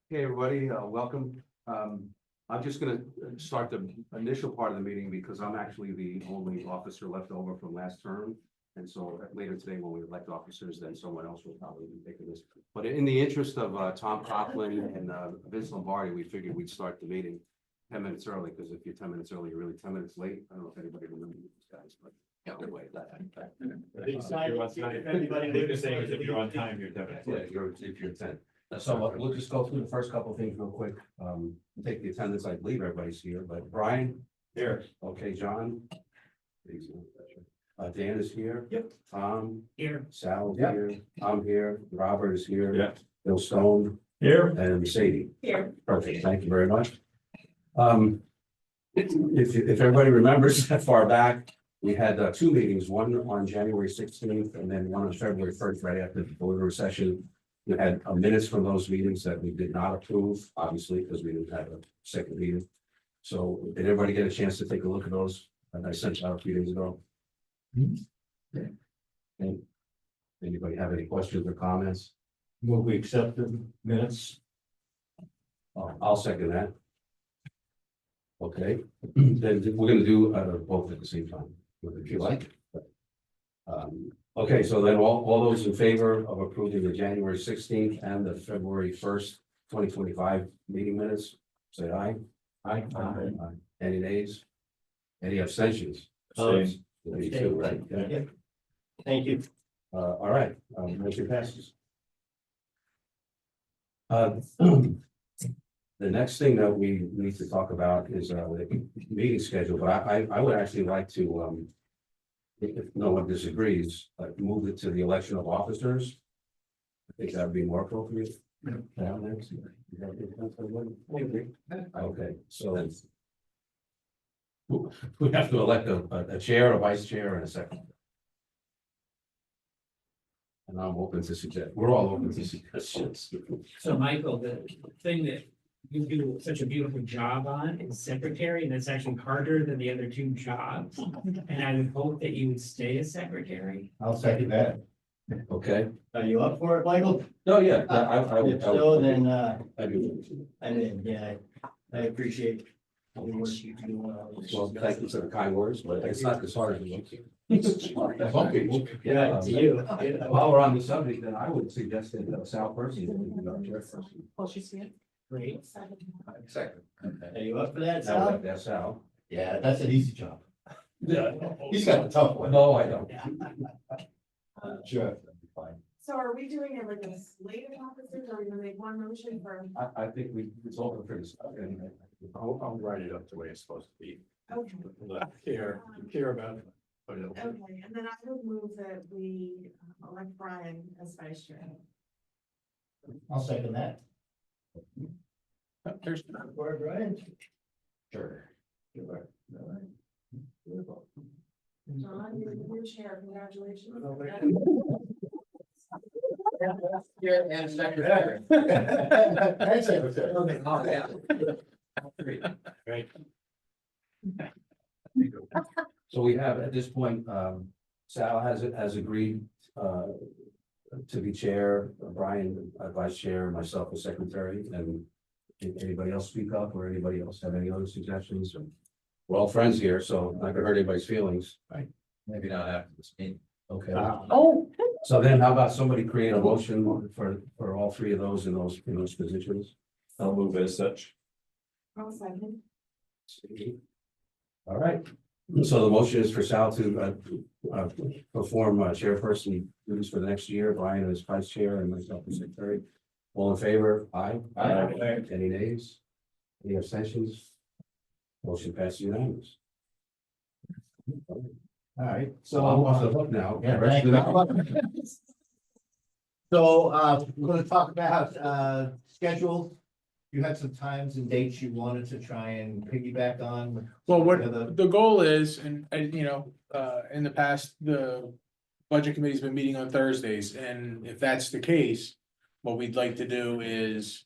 Hey, everybody, welcome. I'm just gonna start the initial part of the meeting because I'm actually the only officer left over from last term. And so later today, when we elect officers, then someone else will probably be taking this. But in the interest of Tom Coughlin and Vince Lombardi, we figured we'd start the meeting 10 minutes early, because if you're 10 minutes early, you're really 10 minutes late. I don't know if anybody remembers these guys, but anyway. If you're on time, you're definitely. Yeah, if you're 10. So we'll just go through the first couple of things real quick. Take the attendance. I believe everybody's here, but Brian? Here. Okay, John? Dan is here. Yep. Tom? Here. Sal is Yep. here. I'm here. Robert is here. Yeah. Bill Stone Here. and Sadie. Here. Perfect. Thank you very much. If everybody remembers that far back, we had two meetings, one on January 16th and then one on February 1st, right after the deliberative session. We had minutes from those meetings that we did not approve, obviously, because we didn't have a second meeting. So did everybody get a chance to take a look at those that I sent out a few days ago? Yeah. And anybody have any questions or comments? Will we accept the minutes? I'll second that. Okay, then we're gonna do both at the same time, if you like. Okay, so then all those in favor of approving the January 16th and the February 1st, 2025 meeting minutes, say aye. Aye. Any nays? Any abstentions? Abstain. Me too, right? Yeah. Thank you. All right, motion passes. The next thing that we need to talk about is the meeting schedule, but I would actually like to, if no one disagrees, move it to the election of officers. I think that would be more appropriate. Okay, so we have to elect a chair, a vice chair, and a secretary. And I'm open to suggest, we're all open to suggestions. So Michael, the thing that you do such a beautiful job on is secretary, and that's actually harder than the other two jobs. And I would hope that you would stay as secretary. I'll second that. Okay, Are you up for it, Michael? no, yeah, I would. If so, then, I do. I mean, yeah, I appreciate all the work you do on all this. Well, thank you for the kind words, but it's not as hard as it looks. Yeah, to you. While we're on the subject, then I would suggest that Sal Percy would be our chairperson. Well, she's here. Great. Second. Are you up for that, I would Sal? like that, Sal. Yeah, that's an easy job. Yeah. He's got a tough one. No, I don't. Sure. that'd be fine. So are we doing it like a slate of officers, or are we gonna make one motion for? I think it's open for discussion. I'll write it up the way it's supposed to be. Okay, Care about it. But it'll- okay, and then I would move that we elect Brian as vice chair. I'll second that. There's For Brian? Sure. John, you're the new chair, congratulations. And secretary. And secretary. Right. So we have at this point, Sal has agreed to be chair, Brian vice chair, myself as secretary, and anybody else speak up or anybody else have any other suggestions? We're all friends here, so not gonna hurt anybody's feelings. Right. Maybe not after this meeting. Okay. Oh. So then how about somebody create a motion for all three of those in those positions? I'll move as such. I'll second. All right, so the motion is for Sal to perform chairperson duties for the next year, Brian as vice chair and myself as secretary. All in favor? Aye. Aye. Any nays? Any abstentions? Motion passes unanimous. All right, So I'm off the so, hook now. yeah, thank you. So, we're gonna talk about, schedule. You had some times and dates you wanted to try and piggyback on. Well, what Yeah, the goal is, and you know, in the past, the budget committee's been meeting on Thursdays, and if that's the case, what we'd like to do is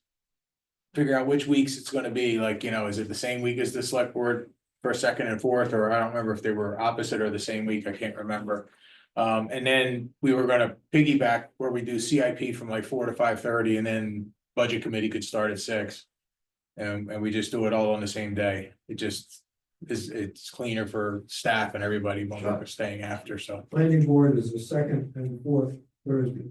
figure out which weeks it's gonna be, like, you know, is it the same week as the select board for second and fourth, or I don't remember if they were opposite or the same week, I can't remember. And then we were gonna piggyback where we do CIP from like 4 to 5:30 and then budget committee could start at 6. And we just do it all on the same day. It just it's cleaner for staff and everybody when we're staying after, so. Planning board is the second and fourth Thursday.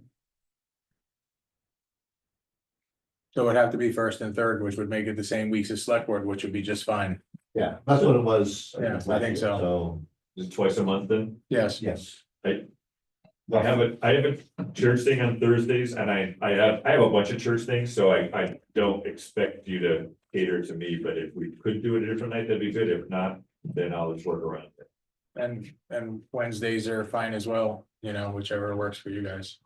So it would have to be first and third, which would make it the same weeks as select board, which would be just fine. Yeah, that's what it was. Yeah, I think so. So, Is it twice a month then? Yes. yes. I have a church thing on Thursdays and I have a bunch of church things, so I don't expect you to cater to me, but if we could do it a different night, that'd be good. If not, then I'll just work around it. And Wednesdays are fine as well, you know, whichever works for you guys.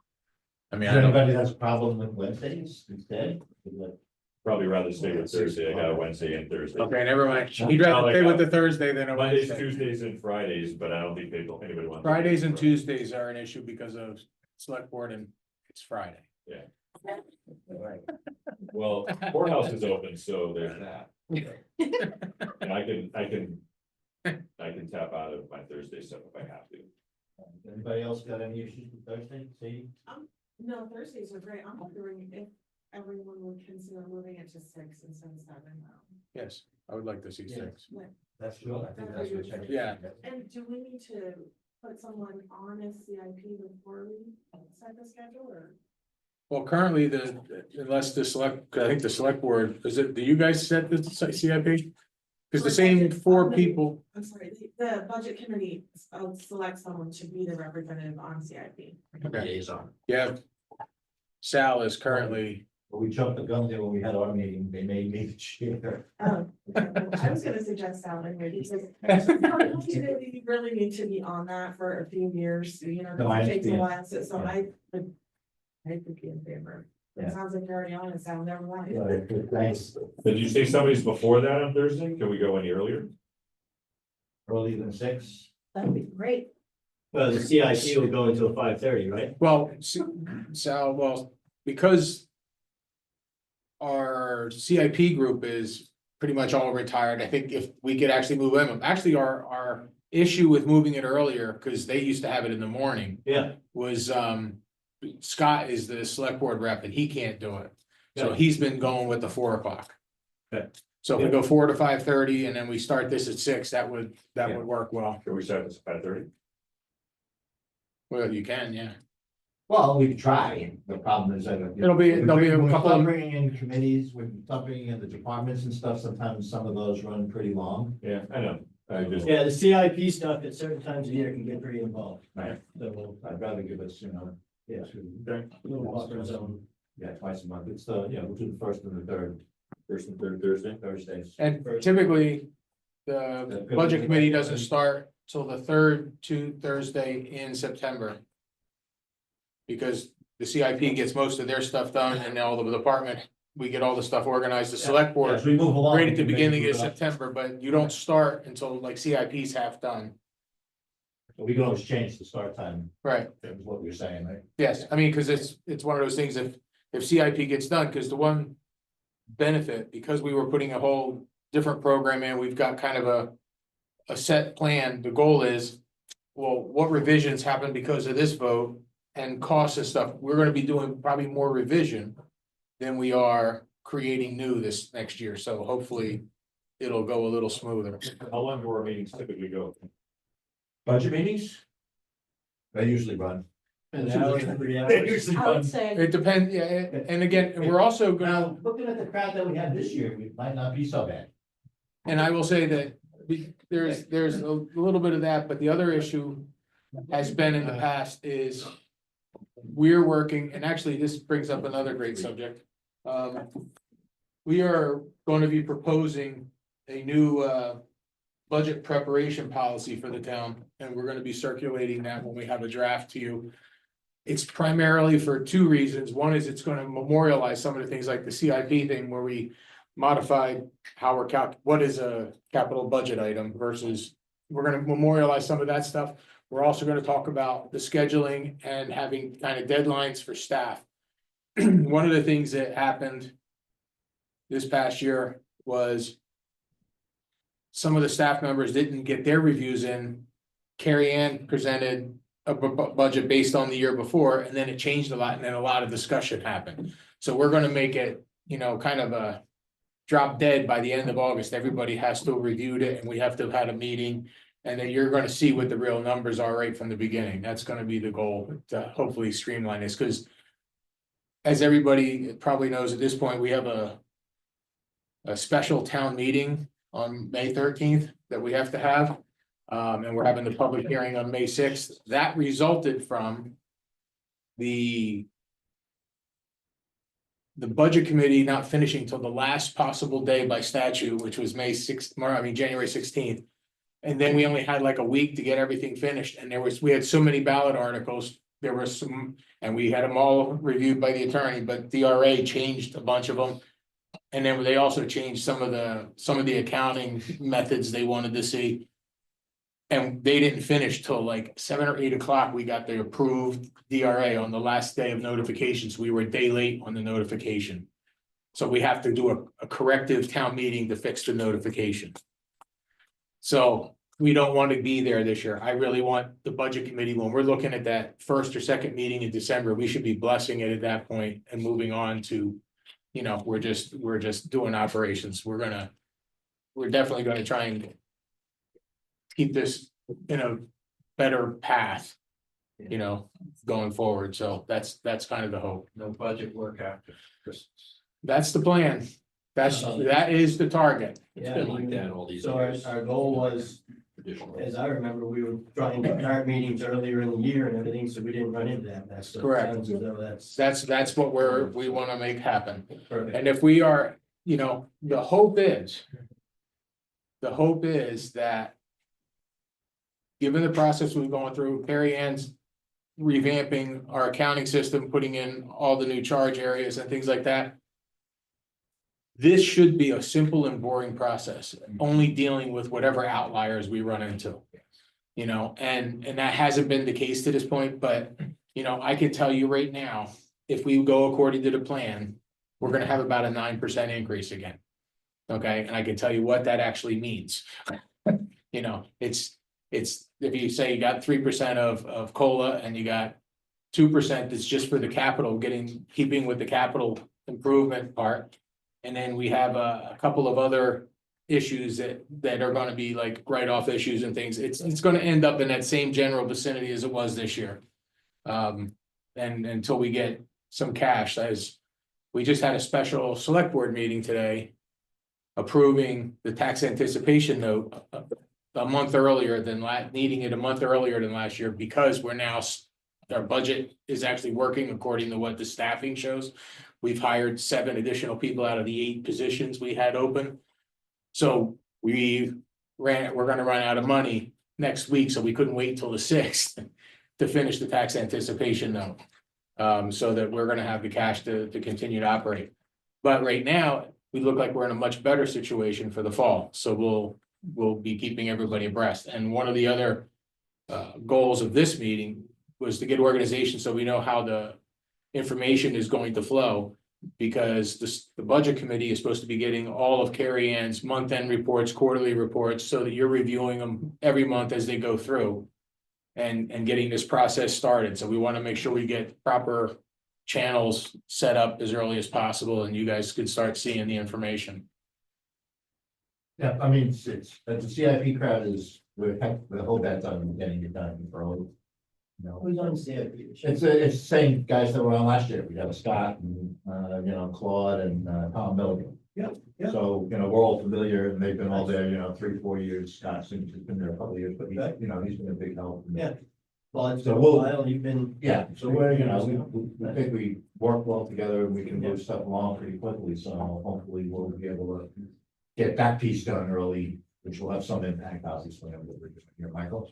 I Is mean, there I don't, anybody that's a problem with Wednesdays instead? Probably rather stay with Thursday. I got a Wednesday and Thursday. okay, never mind. He'd rather stay with the Thursday than a Mondays, Wednesday. Tuesdays and Fridays, but I don't think anybody wants. Fridays and Tuesdays are an issue because of select board and it's Friday. Well, courthouse is open, so there's that. And I can tap out of my Thursday stuff if I have to. Anybody else got any issues with Thursday? See? No, Thursdays are great. I'm wondering if everyone would consider moving it to 6 instead of 7 now. Yes, I would like to see 6. That's good. I think that's what. Yeah. And do we need to put someone on a CIP before we set the schedule or? Well, currently unless the select, I think the select board, do you guys set the CIP? Because the same 4 people, I'm sorry, the budget committee selects someone to be the representative on CIP. okay, yeah. Sal is currently, Well, we jumped the gun there when we had our meeting. They made me the chair. Okay, well, I was gonna suggest Sally maybe because you really need to be on that for a few years, you know, No, I it takes a understand. while, so I would be in favor. It Yeah. sounds like you're already on it, Sal, never mind. Thanks. Did you say somebody's before that on Thursday? Can we go any earlier? Earlier than 6. That'd be great. Well, the CIP will go until 5:30, right? well, Sal, well, because our CIP group is pretty much all retired, I think if we could actually move them, actually our issue with moving it earlier, because they used to have it in the morning, Yeah. was Scott is the select board rep and he can't do it. So Yeah. he's been going with the 4 o'clock. Okay. So if we go 4 to 5:30 and then we start this at 6, that would Yeah. work well. Can we start this at 5:30? Well, you can, yeah. Well, we try. The problem is that. There'll be a When we couple start of, bringing in committees, when we start bringing in the departments and stuff, sometimes some of those run pretty long. Yeah, I know. I just, Yeah, the CIP stuff at certain times of year can get pretty involved. Right. So, I'd rather give us, yeah. okay, A little buffer zone. yeah, twice a month. It's we'll do the first and the third first and third Thursday. Thursdays. and typically, the budget committee doesn't start till the 3rd Thursday in September. Because the CIP gets most of their stuff done and all the department, we get all the stuff organized, the select board. As we move along. Right at the we beginning move of it up. September, but you don't start until like CIP's half done. We can always change the start time. Right, That was what we were saying, right? yes, I mean, because it's one of those things, if CIP gets done, because the one benefit, because we were putting a whole different program in, we've got kind of a set plan. The goal is, well, what revisions happen because of this vote and costs and stuff? We're gonna be doing probably more revision than we are creating new this next year, so hopefully it'll go a little smoother. How long do our meetings typically go? Budget meetings? They usually run. An hour, 3 They hours. usually I run. would say, It depends, yeah, and again, and we're also gonna. Now, looking at the crowd that we had this year, we might not be so bad. And I will say that there's a little bit of that, but the other issue has been in the past is we're working, and actually this brings up another great subject. We are going to be proposing a new budget preparation policy for the town, and we're gonna be circulating that when we have a draft to you. It's primarily for 2 reasons. One is it's gonna memorialize some of the things like the CIP thing where we modified how we're what is a capital budget item versus, we're gonna memorialize some of that stuff. We're also gonna talk about the scheduling and having kind of deadlines for staff. One of the things that happened this past year was some of the staff members didn't get their reviews in. Carrie Ann presented budget based on the year before, and then it changed a lot, and then a lot of discussion happened. So we're gonna make it, you know, kind of a drop dead by the end of August. Everybody has to have reviewed it, and we have to have had a meeting. And then you're gonna see what the real numbers are right from the beginning. That's gonna be the goal, to hopefully streamline this, because as everybody probably knows at this point, we have a special town meeting on May 13th that we have to have. And we're having the public hearing on May 6th. That resulted from the budget committee not finishing till the last possible day by statute, which was January 16th. And then we only had like a week to get everything finished, and we had so many ballot articles, there were some, and we had them all reviewed by the attorney, but DRA changed a bunch of them. And then they also changed some of the accounting methods they wanted to see. And they didn't finish till like 7 or 8 o'clock. We got the approved DRA on the last day of notifications. We were a day late on the notification. So we have to do a corrective town meeting to fix the notification. So we don't want to be there this year. I really want the budget committee, when we're looking at that first or second meeting in December, we should be blessing it at that point and moving on to, you know, we're just doing operations. We're definitely gonna try and keep this in a better path, you know, going forward. So that's kind of the hope. No budget work after Christmas. That's the plan. That is the target. Yeah, been like that all these so years. our goal was, Traditionally. as I remember, we were trying to start meetings earlier in the year and everything, so we didn't run into that mess. So it Correct. sounds as though That's what we wanna make happen. perfect. And if we are, you know, the hope is that given the process we've gone through, Carrie Ann's revamping our accounting system, putting in all the new charge areas and things like that. This should be a simple and boring process, only dealing with whatever outliers we run into. You know, and that hasn't been the case to this point, but, you know, I can tell you right now, if we go according to the plan, we're gonna have about a 9% increase again. Okay, and I can tell you what that actually means. You know, it's, if you say you got 3% of COLA and you got 2% that's just for the capital, keeping with the capital improvement part. And then we have a couple of other issues that are gonna be like write-off issues and things. It's gonna end up in that same general vicinity as it was this year. And until we get some cash, as we just had a special select board meeting today, approving the tax anticipation note a month earlier than needing it a month earlier than last year, because we're now, our budget is actually working according to what the staffing shows. We've hired 7 additional people out of the 8 positions we had open. So we're gonna run out of money next week, so we couldn't wait till the 6th to finish the tax anticipation note. So that we're gonna have the cash to continue to operate. But right now, we look like we're in a much better situation for the fall, so we'll be keeping everybody abreast. And one of the other goals of this meeting was to get organization so we know how the information is going to flow. Because the budget committee is supposed to be getting all of Carrie Ann's month-end reports, quarterly reports, so that you're reviewing them every month as they go through. And getting this process started. So we want to make sure we get proper channels set up as early as possible, and you guys could start seeing the information. Yeah, I mean, the CIP crowd is, the whole bet's on getting it done early. You know, Who's on CIP? it's the same guys that were on last year. We got Scott and, you know, Claude and, Tom Milligan. Yeah, yeah. So, you know, we're all familiar and they've been all there, you know, 3-4 years. Scott seems to have been there a couple of years, but Okay. you know, he's been a big help. Yeah. Well, it's So been a we'll- while, you've been. Yeah, so we're, you know, I think we work well together and we can move stuff along pretty quickly, so hopefully we'll be able to get that piece done early, which will have some impact, obviously, on what we're doing here, Michael.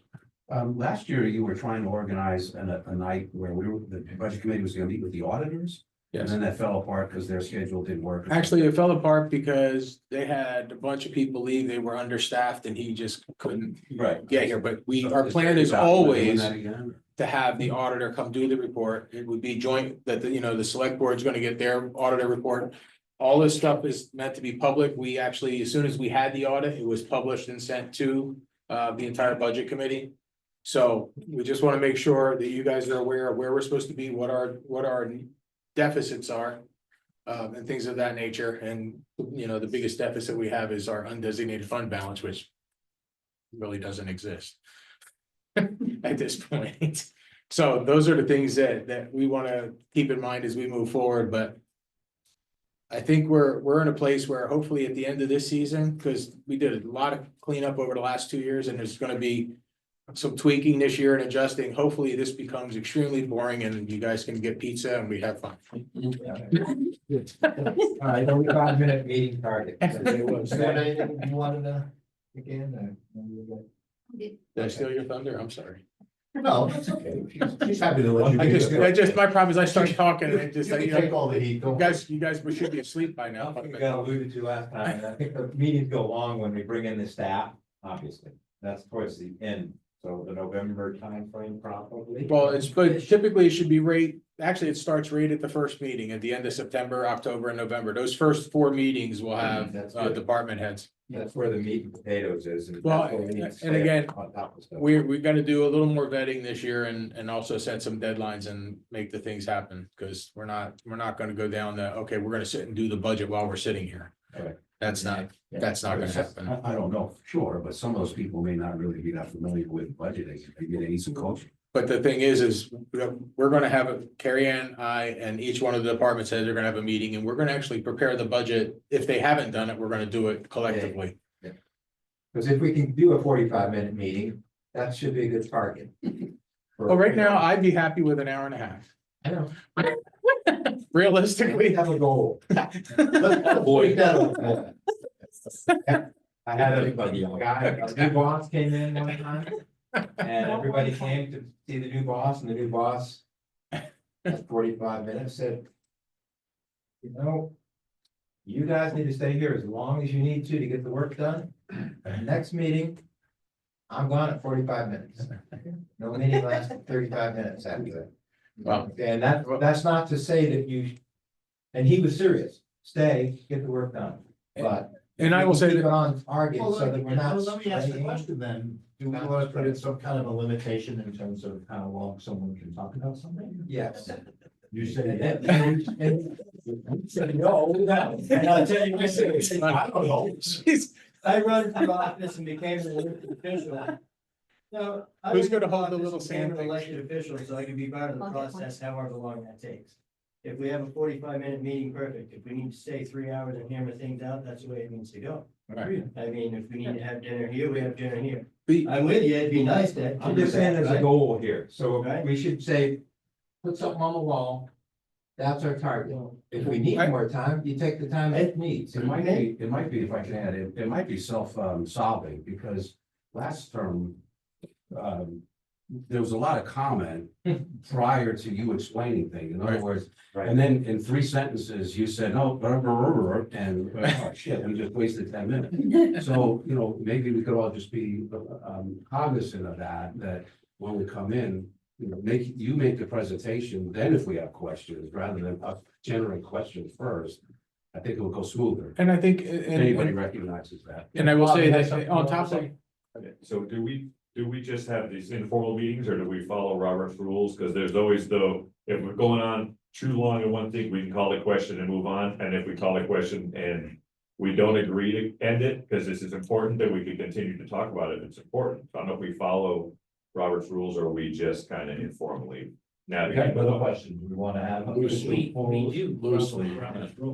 Last year you were trying to organize a night where the budget committee was gonna meet with the auditors. And Yes. then that fell apart because their schedule didn't work. Actually, it fell apart because they had a bunch of people leave. They were understaffed and he just couldn't Right. get here. But So our plan there is any document doing always that again? to have the auditor come do the report. It would be joint that, the select board's gonna get their auditor report. All this stuff is meant to be public. We actually, as soon as we had the audit, it was published and sent to the entire budget committee. So we just want to make sure that you guys are aware of where we're supposed to be, what our deficits are. And things of that nature, and, you know, the biggest deficit we have is our undesignated fund balance, which really doesn't exist at this point. So those are the things that we want to keep in mind as we move forward, but I think we're in a place where hopefully at the end of this season, because we did a lot of cleanup over the last 2 years, and there's gonna be some tweaking this year and adjusting. Hopefully this becomes extremely boring and you guys can get pizza and we have fun. All right, 45-minute meeting target. Is there anything you wanted to, again? Did I steal your thunder? I'm sorry. No, that's okay. She's happy to let you. I just, my problem is I start talking and it just, You you can take know, all the heat. you guys should be asleep by now. I got alluded to last time, and I think the meetings go long when we bring in the staff, obviously, that's towards the end, so the November timeframe probably. Well, but typically it should be actually, it starts right at the first meeting at the end of September, October and November. Those first 4 meetings will have That's good. department heads. That's where the meat and potatoes is. And Well, that's where we need to and stay again, on top of stuff. We've got to do a little more vetting this year and also set some deadlines and make the things happen, because we're not gonna go down okay, we're gonna sit and do the budget while we're sitting here. Right. That's not gonna happen. I don't know for sure, but some of those people may not really be that familiar with budgeting. Maybe they need some coaching. But the thing is we're gonna have Carrie Ann, I, and each one of the departments heads are gonna have a meeting, and we're gonna actually prepare the budget. If they haven't done it, we're gonna do it collectively. Because if we can do a 45-minute meeting, that should be a good target. Well, right now, I'd be happy with an hour and a half. I know. Realistically. We have a goal. Boy. I had a new boss came in one time, and everybody came to see the new boss, and the new boss, at 45 minutes, said, you know, you guys need to stay here as long as you need to get the work done. Next meeting, I'm gone at 45 minutes. No meeting lasts 35 minutes after that. Well, And that's not to say that and he was serious, stay, get the work done, but. And I will say Keep it that, on target Well, so that we're not. Let me ask the spreading- question then, Do we want to put in some kind of a limitation in terms of how long someone can talk about something? Yes. You say And- that. And I'll tell you, I don't know. jeez, I run for office and became an elected official. Now, I Who's ran gonna for hold the office little and became an sand thing? elected official, so I can be part of the process however long that takes. If we have a 45-minute meeting, perfect. If we need to stay 3 hours and hammer things out, that's the way it needs to go. Right. I mean, if we need to have dinner here, we have dinner here. The- I'm with you, it'd be nice to. I'm just saying there's a right? goal here, so Right. we should say, put something on the wall. That's our target. If we need more time, you take the time it needs. It might be, if I can add, it might be solving because last term, there was a lot of comment prior to you explaining things. In other words, and then in 3 sentences, you said, no, and oh shit, we just wasted 10 minutes. So, you know, maybe we could all just be cognizant of that when we come in, you know, make the presentation, then if we have questions, rather than us generate questions first, I think it will go smoother. And I think, If anybody recognizes that. and I will say Bob, you have that something on you top wanna of, Okay, so do we just have these informal meetings or do we follow Robert's rules? Because there's always if we're going on too long in one thing, we can call a question and move on. And if we call a question and we don't agree to end it, because this is important, then we can continue to talk about it. It's important. I don't know if we follow Robert's rules or we just kind of informally Okay, navigate. another question, do we want to have? Loosely. We do. Loosely.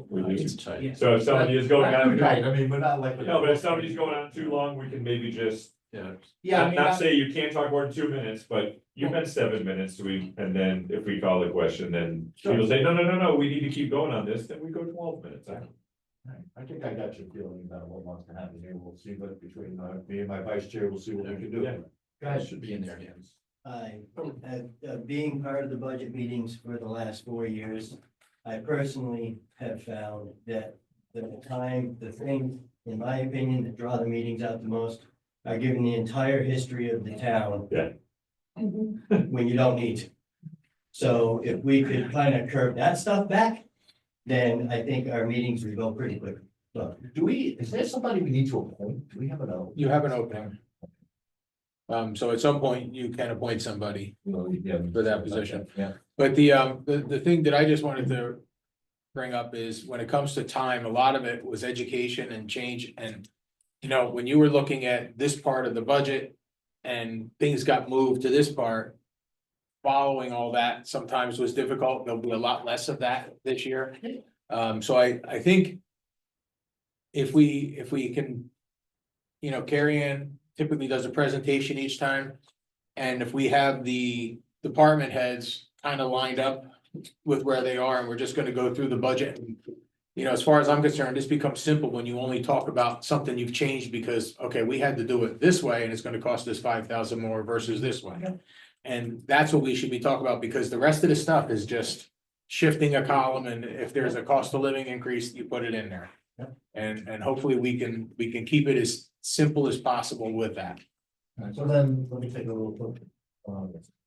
We do. It's tight. Yeah. So if somebody is going on. Right, I mean, we're not like. No, but if somebody's going on too long, we can maybe just. Yeah, I Not mean, not say you can't talk more than 2 minutes, but you've been 7 minutes, and then if we call the question, then people say, no, we need to keep going on this, then we go 12 minutes. I think I got your feeling about what wants to happen here. We'll see what between me and my vice chair, we'll see what we can do. Yeah. Guys should be in their hands. I have, being part of the budget meetings for the last 4 years, I personally have found that the thing, in my opinion, that draw the meetings out the most are giving the entire history of the town. Yeah. When you don't need to. So if we could kind of curb that stuff back, then I think our meetings would go pretty quick. So Is there somebody we need to appoint? Do we have an? you have an opening. So at some point you can appoint somebody. For that position. Yeah. But the thing that I just wanted to bring up is when it comes to time, a lot of it was education and change and. You know, when you were looking at this part of the budget and things got moved to this part. Following all that sometimes was difficult. There'll be a lot less of that this year. So I think. If we can. You know, Carrie Ann typically does a presentation each time. And if we have the department heads kind of lined up with where they are, and we're just gonna go through the budget. You know, as far as I'm concerned, this becomes simple when you only talk about something you've changed because, okay, we had to do it this way and it's gonna cost us 5,000 more versus this way. And that's what we should be talking about because the rest of the stuff is just shifting a column and if there's a cost of living increase, you put it in there. And hopefully we can keep it as simple as possible with that. Alright, so then, let me take a little look,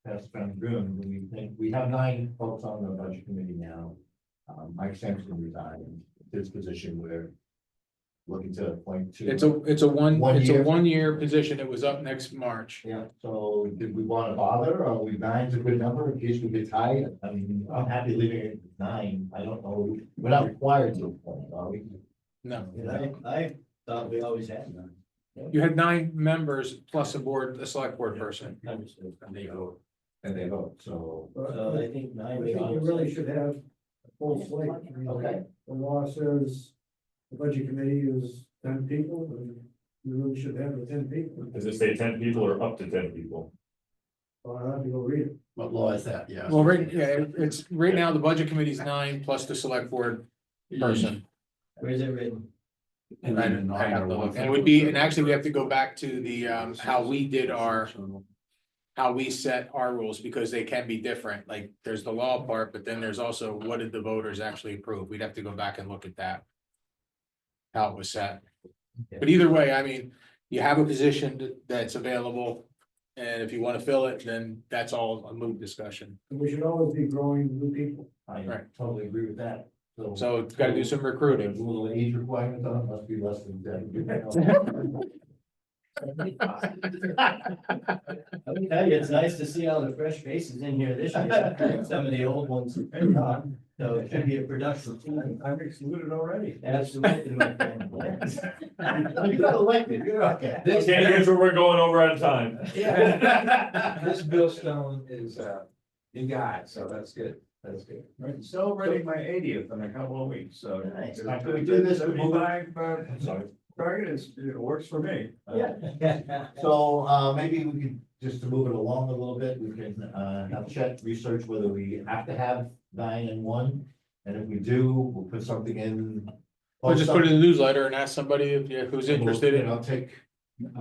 past from June, we have 9 folks on the budget committee now. Mike Sampson resigned, his position we're looking to appoint to. It's a One year. 1-year position. It was up next March. Yeah, so did we want to bother, or we 9's a good number in case we get tied? I mean, I'm happy leaving it at 9, I don't know, we're not required to appoint, are we? No, I thought we always had none. you had 9 members plus a select board person. Understood. And they vote, so. So I think I 9 think was you really should have a full slate. I mean, Okay. The law says the budget committee is 10 people, and you really should have the 10 people. Does it say 10 people or up to 10 people? Well, I'll have to go read it. What law is that? Yeah. Well, it's right now, the budget committee's 9 plus the select board person. Where's it written? And it would be, and actually we have to go back to the, how we set our rules, because they can be different, like, there's the law part, but then there's also what did the voters actually approve, we'd have to go back and look at that. How it was set, but either way, I mean, you have a position that's available. And if you wanna fill it, then that's all a moot discussion, And we should always be growing new people. I Right. totally agree with that, so. so it's gotta do some There's recruiting. a little age requirement on it, must be less than 10. I will tell you, it's nice to see all the fresh faces in here this year. Some of the old ones are gone, so it should be a productive team. I'm excluded already. Absolutely, my friend. You got elected, you're okay. Okay, here's where we're going over out of time. This Bill Stone is, you got, so that's good, that's good. Right. Celebrating my 80th in a couple of weeks, so. Nice. Can we do this? 75, sorry, target it works for me. Yeah. So, maybe we could, just to move it along a little bit, we can, have Chet research whether we have to have 9 and 1. And if we do, we'll put something in. We'll just put it in the newsletter and ask somebody who's interested in. I'll take.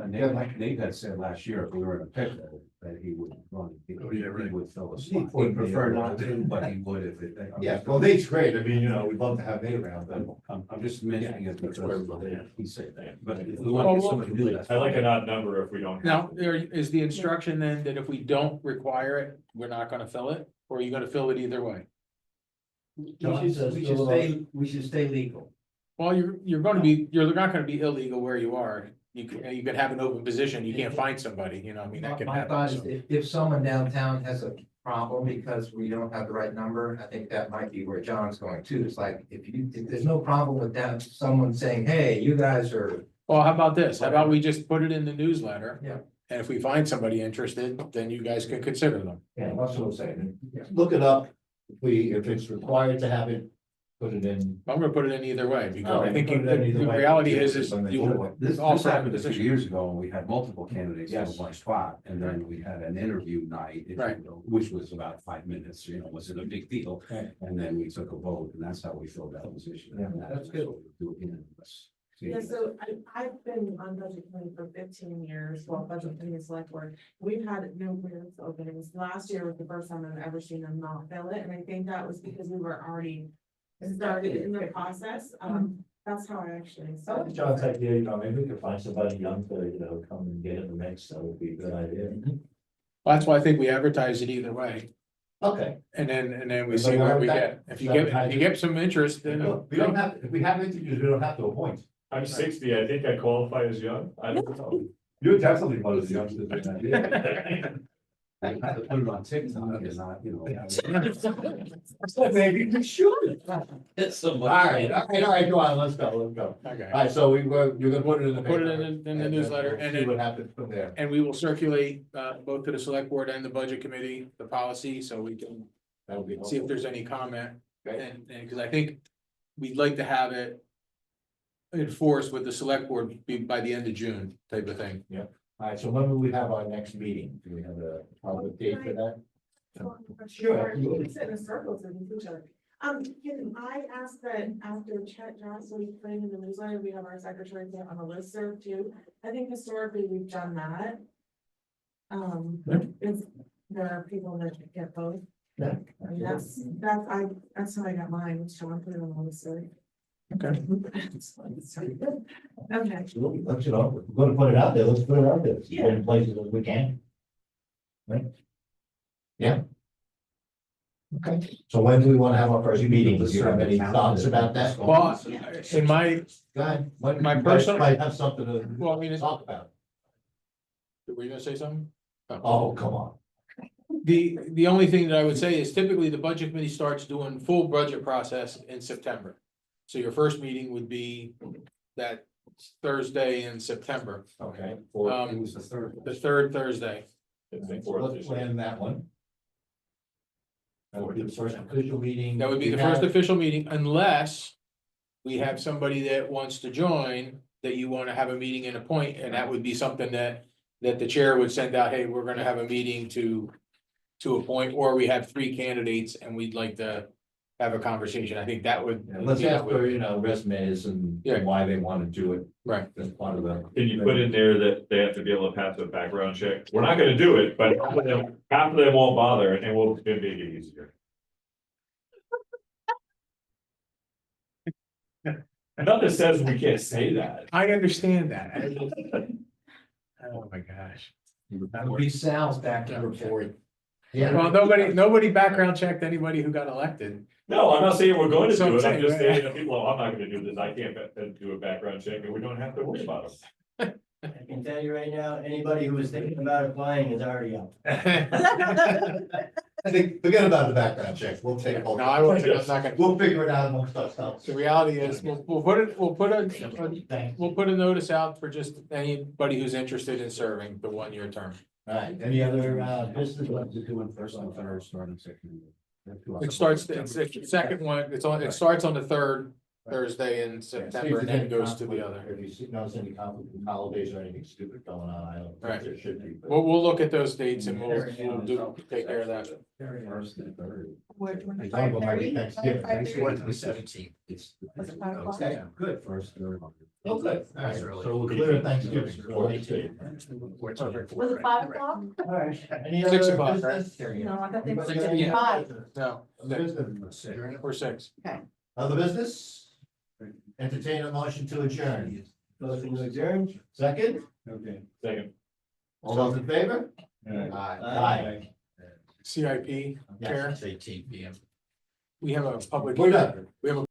Nate had said last year, if we were in a pickle, that he would run, he would fill a He slot. would He'd prefer be- not to, but he would if it. Yeah, well, Nate's great, I mean, we'd love to have Nate around, but. I'm just mentioning it because he said that, but if we Well, want to get somebody to do that. I like an odd number if we don't. Now, there is the instruction then that if we don't require it, we're not gonna fill it, or are you gonna fill it either way? We should stay legal. Well, you're not gonna be illegal where you are. You can have an open position, you can't find somebody, you know, I mean, that can My thought happen. is so. if someone downtown has a problem because we don't have the right number, I think that might be where John's going too. It's like, if there's no problem with that, someone saying, hey, you guys are. Well, how about this? How about we just put it in the newsletter? Yeah. And if we find somebody interested, then you guys can consider them. Yeah, that's what I'm saying. Look it up, if it's required to have it, put it in. I'm gonna put it in either way, because I Okay, think put it in either the way. reality is you. This also have happened a few position. years ago, and we had multiple candidates in Yes. one spot, and then we had an interview night, if you Right. will, which was about 5 minutes, wasn't a big deal. Right. And then we took a vote, and that's how we filled that position. Yeah, And that's good. what we'll do again. Let's see. Yeah, so I've been on budget committee for 15 years, well, budget committee and select board. We've had numerous openings. Last year was the first time I've ever seen them not fill it, and I think that was because we were already started in the process. That's how I actually. I like John's idea, maybe we could find somebody young to, come and get in the mix, that would be a good idea. Well, that's why I think we advertise it either way, Okay. and then we Everybody see all what right we with get. that? If you get some interest, then. We don't have, if we have interviews, we don't have to appoint. I'm 60, I think I qualify as young, I don't know. You're definitely one of the youngsters in that meeting. I had to put it on TikTok and not, you know. Maybe we should. All right, go on, let's go. Okay. All right, so you're gonna put it in the. Put it in paper, the and then newsletter, we'll and See then- what happens from there. And we will circulate, both to the select board and the budget committee, the policy, so we can That would be see helpful. if there's any comment. Okay. And, cause I think we'd like to have it enforced with the select board by the end of June type of thing. All right, so when will we have our next meeting? Do we have a public date for that? Sure. We can sit in a circle to each other. Can I ask that after chat, so we put it in the newsletter, we have our secretary put on a listserv too? I think historically we've done that. Is there are people that get both? Yeah. I mean, that's how I got mine, was Sean put it on the listserv. Okay. Okay. Absolutely, let's, we're gonna put it out there, let's put it out there, put it in places as we can. Right? Yeah. Okay, so when do we wanna have our first meeting? Do you have any thoughts about that? Well, in my, Go ahead. When- my you guys personal- might have something to well, I mean, talk about. were you gonna say something? Oh, come on. The only thing that I would say is typically the budget committee starts doing full budget process in September. So your first meeting would be that Thursday in September, Okay. It the was the third. third Thursday. So let's plan that one. That would be the first official meeting. That would be the first official meeting unless we have somebody that wants to join, that you want to have a meeting and appoint, and that would be something that the chair would send out, hey, we're gonna have a meeting to appoint, or we have 3 candidates and we'd like to have a conversation. I think that would. Yeah, let's ask for, resumes and Yeah. why they wanna do it. Right. As part of the. Can you put in there that they have to be able to pass a background check? We're not gonna do it, but half of them won't bother and we'll make it easier. Nothing says we can't say that. I understand that. Oh, my gosh. That would be Sal's background report. Yeah. Well, nobody background checked anybody who got elected. No, I'm not saying we're going to So do it. I'm I'm just saying, saying that people, I'm not gonna do this. I can't do a background check and we don't have to worry about it. I can tell you right now, anybody who was thinking about applying is already out. I think, forget about the background checks, we'll take. No, I won't, I'm not gonna. We'll figure it out amongst ourselves. The reality is, we'll put a notice out for just anybody who's interested in serving the 1-year term. All right, any other, business? What to do in first and third, starting second. It starts, it's the second one, it starts on the third Thursday in September and then it goes to the other. If you notice any conflict with holidays or anything stupid going on, I don't Right. think there should be. but- We'll look at those dates and we'll take care of that. First and third. It's all about my Thanksgiving. Thanksgiving to the 17th. It's. Was it 5 o'clock? Okay, good, first, third. Oh, good. All right, so we're clear of Thanksgiving. So that's good. Was it 5 o'clock? All right, any 6 other o'clock, right? business? No, I thought they were Anybody got any 5. No, other business? or 6. Other business? Entertain a motion to adjourn. Motion to adjourn? Second, Okay. Second. all those in favor? Aye. CIP, Yes. Chair, 18 PM. we have a public. We're done. We have a